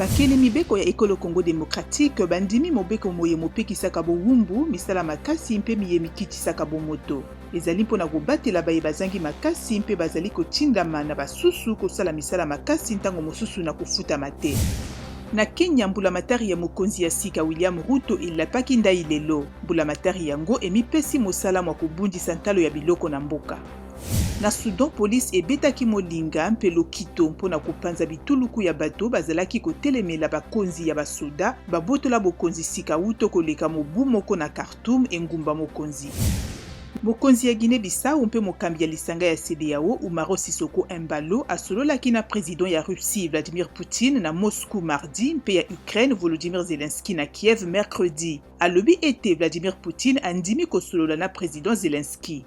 bakele mibeko ya ekolo Congo démocratique bandimi mobeko moye mopekisaka bowumbu misala makasi mpe miye mikitisaka bomoto ezali mpona kobatela baye bazangi makasi mpe bazali kotindama na basusu kosala misala makasi ntango mosusu na kofutama te. Na Kenya, mbulamatari ya mokonzi ya sika William Ruto elapaki ndai lelo. Mbulamatari yango emipesi mosala mwa kobundisa ntalo ya biloko na mboka. Na Sudan, polisi ebetaki molinga mpe lokito mpona kopanza bituluku ya bato bazalaki kotelemela bakonzi ya basoda babotola bokonzi sika wuto koleka mobu moko na Khartoum engumba mokonzi. Mokonzi ya Guinée-Bissau mpe mokambi ya lisanga ya CEDEAO Umaro Sisoko Embalo asololaki na président ya Russie Vladimir Poutine na Moscou mardi mpe ya Ukraine Volodymyr Zelensky na Kiev mercredi. Alobi ete Vladimir Poutine andimi kosolola na président Zelensky.